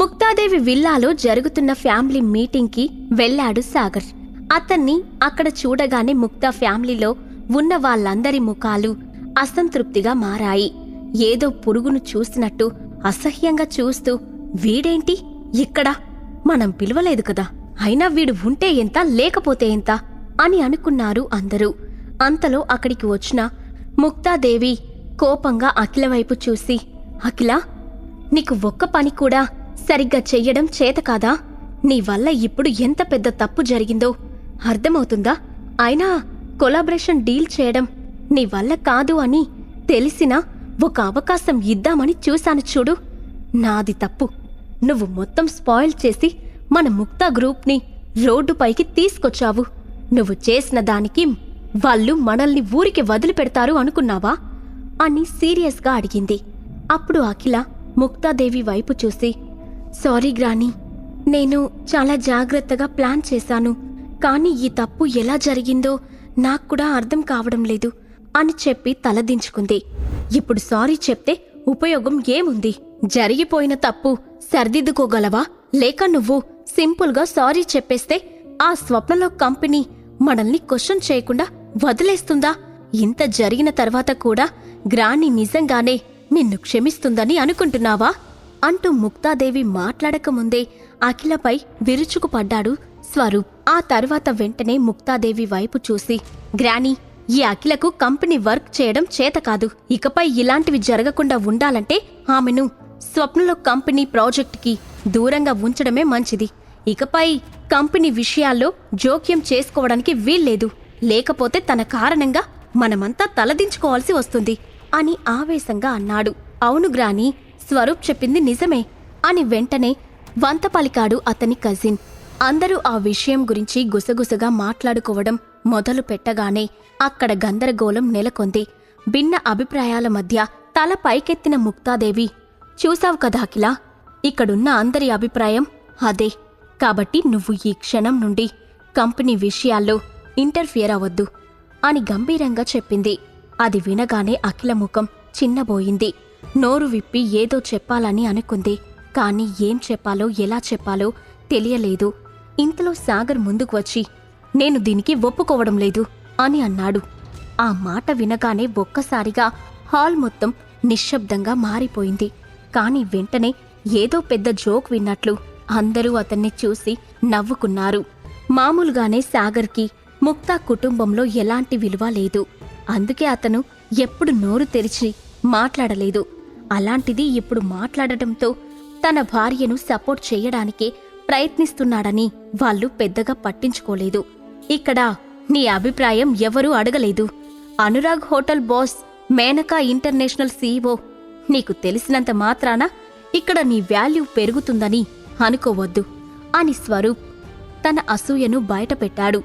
ముక్తాదేవి విల్లాలో జరుగుతున్న ఫ్యామిలీ మీటింగ్కి వెళ్లాడు సాగర్. అతన్ని అక్కడ చూడగానే ముక్తా ఫ్యామిలీలో ఉన్న వాళ్ళందరి ముఖాలు అసంతృప్తిగా మారాయి. ఏదో పురుగును చూసినట్టు అసహ్యంగా చూస్తూ, వీడేంటి ఇక్కడ? మనం పిలవలేదు కదా, అయినా వీడు ఉంటే ఎంత లేకపోతే ఎంత అని అనుకున్నారు అందరూ. అంతలో అక్కడికి వచ్చిన ముక్తాదేవి కోపంగా అఖిల వైపు చూసి, అఖిల, నీకు ఒక్క పని కూడా సరిగ్గా చెయ్యడం చేతకాదా? నీ వల్ల ఇప్పుడు ఎంత పెద్ద తప్పు జరిగిందో అర్థమవుతుందా? అయినా కొలాబరేషన్ డీల్ చేయడం నీ వల్ల కాదు అని తెలిసినా ఒక అవకాశం ఇద్దామని చూశాను చూడు. నాది తప్పు. నువ్వు మొత్తం స్పాయిల్ చేసి మన ముక్తా గ్రూప్ని రోడ్డుపైకి తీసుకొచ్చావు. నువ్వు చేసిన దానికి వాళ్ళు మనల్ని ఊరికి వదిలిపెడతారు అనుకున్నావా అని సీరియస్గా అడిగింది. అప్పుడు అఖిల ముక్తాదేవి వైపు చూసి, సారీ గ్రాని, నేను చాలా జాగ్రత్తగా ప్లాన్ చేశాను. కానీ ఈ తప్పు ఎలా జరిగిందో నాక్కూడా అర్థం కావడం లేదు అని చెప్పి తలదించుకుంది. ఇప్పుడు సారీ చెప్తే ఉపయోగం ఏముంది? జరిగిపోయిన తప్పు సరిదిద్దుకోగలవా? లేక నువ్వు సింపుల్గా సారీ చెప్పేస్తే ఆ స్వప్నలో కంపెనీ మనల్ని క్వశ్చన్ చేయకుండా వదిలేస్తుందా? ఇంత జరిగిన తర్వాత కూడా గ్రాని నిజంగానే నిన్ను క్షమిస్తుందని అనుకుంటున్నావా అంటూ ముక్తాదేవి మాట్లాడకముందే అఖిలపై విరుచుకుపడ్డాడు స్వరూప్. ఆ తర్వాత వెంటనే ముక్తాదేవి వైపు చూసి, గ్రాని, ఈ అఖిలకు కంపెనీ వర్క్ చేయడం చేతకాదు. ఇకపై ఇలాంటివి జరగకుండా ఉండాలంటే ఆమెను స్వప్నలో కంపెనీ ప్రాజెక్టుకి దూరంగా ఉంచడమే మంచిది. ఇకపై కంపెనీ విషయాల్లో జోక్యం చేసుకోవడానికి వీల్లేదు. లేకపోతే తన కారణంగా మనమంతా తలదించుకోవాల్సి వస్తుంది అని ఆవేశంగా అన్నాడు. అవును గ్రాని, స్వరూప్ చెప్పింది నిజమే అని వెంటనే వంత పలికాడు అతని కజిన్. అందరూ ఆ విషయం గురించి గుసగుసగా మాట్లాడుకోవడం మొదలు పెట్టగానే అక్కడ గందరగోళం నెలకొంది. భిన్న అభిప్రాయాల మధ్య తల పైకెత్తిన ముక్తాదేవి, చూసావు కదా అఖిల, ఇక్కడున్న అందరి అభిప్రాయం అదే. కాబట్టి నువ్వు ఈ క్షణం నుండి కంపెనీ విషయాల్లో ఇంటర్ఫియర్ అవ్వద్దు అని గంభీరంగా చెప్పింది. అది వినగానే అఖిల ముఖం చిన్నబోయింది. నోరు విప్పి ఏదో చెప్పాలని అనుకుంది. కానీ ఏం చెప్పాలో ఎలా చెప్పాలో తెలియలేదు. ఇంతలో సాగర్ ముందుకు వచ్చి, నేను దీనికి ఒప్పుకోవడం లేదు అని అన్నాడు. ఆ మాట వినగానే ఒక్కసారిగా హాల్ మొత్తం నిశ్శబ్దంగా మారిపోయింది. కాని వెంటనే ఏదో పెద్ద జోక్ విన్నట్లు అందరూ అతన్ని చూసి నవ్వుకున్నారు. మామూలుగానే సాగర్కి ముక్తా కుటుంబంలో ఎలాంటి విలువ లేదు. అందుకే అతను ఎప్పుడు నోరు తెరిచి మాట్లాడలేదు. అలాంటిది ఇప్పుడు మాట్లాడటంతో తన భార్యను సపోర్ట్ చేయడానికే ప్రయత్నిస్తున్నాడని వాళ్ళు పెద్దగా పట్టించుకోలేదు. ఇక్కడ నీ అభిప్రాయం ఎవరూ అడగలేదు. Anurag hotel boss Menaka international CEO. నీకు తెలిసినంత మాత్రాన ఇక్కడ నీ వాల్యూ పెరుగుతుందని అనుకోవద్దు అని స్వరూప్ తన అసూయను బయటపెట్టాడు.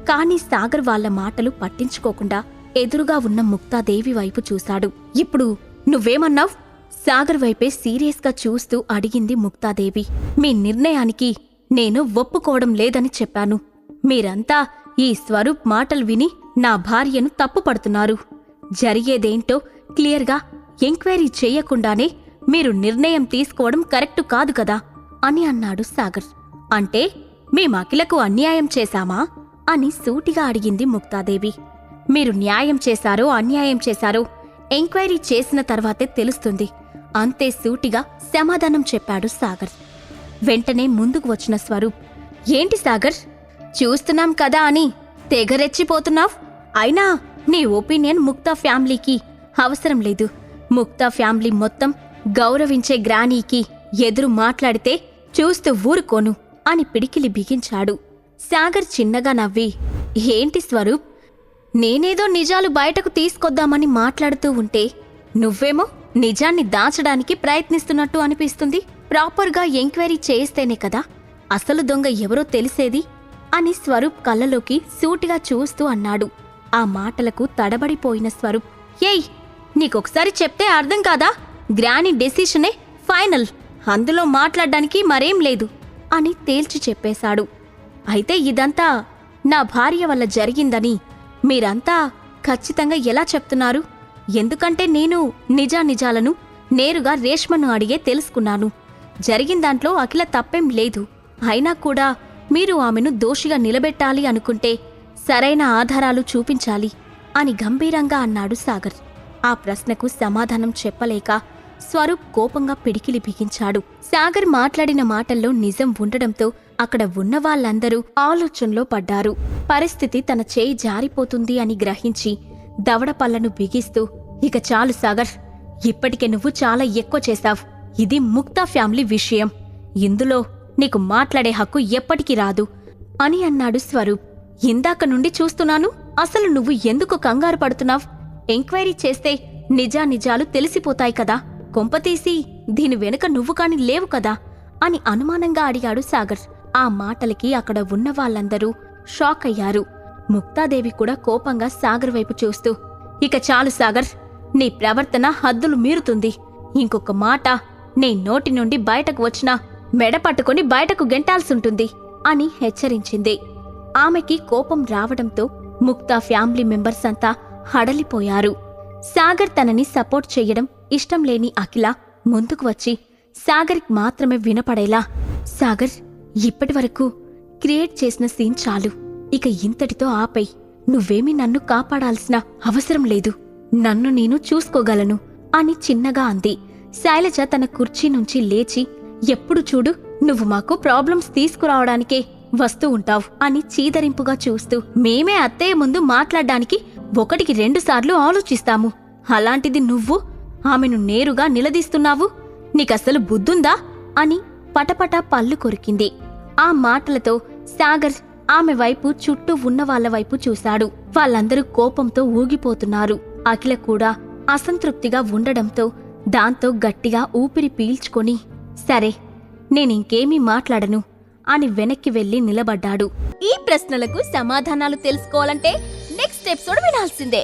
కాని సాగర్ వాళ్ల మాటలు పట్టించుకోకుండా ఎదురుగా ఉన్న ముక్తాదేవి వైపు చూశాడు. ఇప్పుడు నువ్వేమన్నావ్? సాగర్ వైపే సీరియస్గా చూస్తూ అడిగింది ముక్తాదేవి. మీ నిర్ణయానికి నేను ఒప్పుకోవడం లేదని చెప్పాను. మీరంతా ఈ స్వరూప్ మాటలు విని నా భార్యను తప్పుపడుతున్నారు. జరిగేదేంటో క్లియర్గా ఎంక్వైరీ చెయ్యకుండానే మీరు నిర్ణయం తీసుకోవడం కరెక్టు కాదు కదా అని అన్నాడు సాగర్. అంటే మేం అఖిలకు అన్యాయం చేశామా అని సూటిగా అడిగింది ముక్తాదేవి. మీరు న్యాయం చేశారో అన్యాయం చేశారో ఎంక్వైరీ చేసిన తర్వాతే తెలుస్తుంది అంతే సూటిగా సమాధానం చెప్పాడు సాగర్. వెంటనే ముందుకు వచ్చిన స్వరూప్, ఏంటి సాగర్, చూస్తున్నాం కదా అని తెగరెచ్చిపోతున్నావ్? అయినా నీ ఒపీనియన్ ముక్తా ఫ్యామిలీకి అవసరం లేదు. ముక్తా ఫ్యామిలీ మొత్తం గౌరవించే గ్రానీకి ఎదురు మాట్లాడితే చూస్తూ ఊరుకోను అని పిడికిలి బిగించాడు. సాగర్ చిన్నగా నవ్వి, ఏంటి స్వరూప్, నేనేదో నిజాలు బయటకు తీసుకొద్దామని మాట్లాడుతూ ఉంటే నువ్వేమో నిజాన్ని దాచడానికి ప్రయత్నిస్తున్నట్టు అనిపిస్తుంది. ప్రాపర్గా ఎంక్వైరీ చేస్తేనే కదా అసలు దొంగ ఎవరో తెలిసేది అని స్వరూప్ కళ్ళలోకి సూటిగా చూస్తూ అన్నాడు. ఆ మాటలకు తడబడిపోయిన స్వరూప్, ఏయ్, నీకొకసారి చెప్తే అర్థం కాదా? గ్రాని డెసిషనే ఫైనల్, అందులో మాట్లాడ్డానికి మరేం లేదు అని తేల్చి చెప్పేశాడు. అయితే ఇదంతా నా భార్య వల్ల జరిగిందని మీరంతా ఖచ్చితంగా ఎలా చెప్తున్నారు? ఎందుకంటే నేను నిజానిజాలను నేరుగా రేష్మను అడిగే తెలుసుకున్నాను. జరిగిన దాంట్లో అఖిల తప్పేం లేదు. అయినా కూడా మీరు ఆమెను దోషిగా నిలబెట్టాలి అనుకుంటే సరైన ఆధారాలు చూపించాలి అని గంభీరంగా అన్నాడు సాగర్. ఆ ప్రశ్నకు సమాధానం చెప్పలేక స్వరూప్ కోపంగా పిడికిలి బిగించాడు. సాగర్ మాట్లాడిన మాటల్లో నిజం ఉండడంతో అక్కడ ఉన్న వాళ్ళందరూ ఆలోచనలో పడ్డారు. పరిస్థితి తన చేయి జారిపోతుంది అని గ్రహించి దవడపళ్లను బిగిస్తూ, ఇక చాలు సాగర్, ఇప్పటికే నువ్వు చాలా ఎక్కువ చేశావు. ఇది ముక్తా ఫ్యామిలీ విషయం. ఇందులో నీకు మాట్లాడే హక్కు ఎప్పటికీ రాదు అని అన్నాడు స్వరూప్. ఇందాక నుండి చూస్తున్నాను, అసలు నువ్వు ఎందుకు కంగారు పడుతున్నావ్? ఎంక్వైరీ చేస్తే నిజానిజాలు తెలిసిపోతాయి కదా. కొంపతీసి దీని వెనుక నువ్వు కాని లేవు కదా అని అనుమానంగా అడిగాడు సాగర్. ఆ మాటలకి అక్కడ ఉన్న వాళ్ళందరూ షాక్ అయ్యారు. ముక్తాదేవి కూడా కోపంగా సాగర్ వైపు చూస్తూ, ఇక చాలు సాగర్, నీ ప్రవర్తన హద్దులు మీరుతుంది. ఇంకొక మాట నీ నోటి నుండి బయటకు వచ్చినా మెడ పట్టుకుని బయటకు గెంటాల్సుంటుంది అని హెచ్చరించింది. ఆమెకి కోపం రావడంతో ముక్తా ఫ్యామిలీ మెంబర్స్ అంతా హడలిపోయారు. సాగర్ తనని సపోర్ట్ చెయ్యడం ఇష్టం లేని అఖిల ముందుకు వచ్చి సాగర్కి మాత్రమే వినపడేలా, సాగర్, ఇప్పటివరకు క్రియేట్ చేసిన సీన్ చాలు. ఇక ఇంతటితో ఆపై. నువ్వేమీ నన్ను కాపాడాల్సిన అవసరం లేదు. నన్ను నేను చూసుకోగలను అని చిన్నగా అంది. శైలజ తన కుర్చీ నుంచి లేచి, ఎప్పుడు చూడు నువ్వు మాకు ప్రాబ్లమ్స్ తీసుకురావడానికే వస్తూ ఉంటావు అని చీదరింపుగా చూస్తూ, మేమే అత్తయ్య ముందు మాట్లాడ్డానికి 1-2 సార్లు ఆలోచిస్తాము. అలాంటిది నువ్వు ఆమెను నేరుగా నిలదీస్తున్నావు. నీకసలు బుద్ధుందా అని పటపటా పళ్ళు కొరికింది. ఆ మాటలతో సాగర్ ఆమె వైపు, చుట్టూ ఉన్న వాళ్ళ వైపు చూశాడు. వాళ్ళందరూ కోపంతో ఊగిపోతున్నారు. అఖిల కూడా అసంతృప్తిగా ఉండడంతో దాంతో గట్టిగా ఊపిరి పీల్చుకొని, సరే నేనింకేమీ మాట్లాడను అని వెనక్కి వెళ్లి నిలబడ్డాడు. ఈ ప్రశ్నలకు సమాధానాలు తెలుసుకోవాలంటే నెక్స్ట్ ఎపిసోడ్ వినాల్సిందే.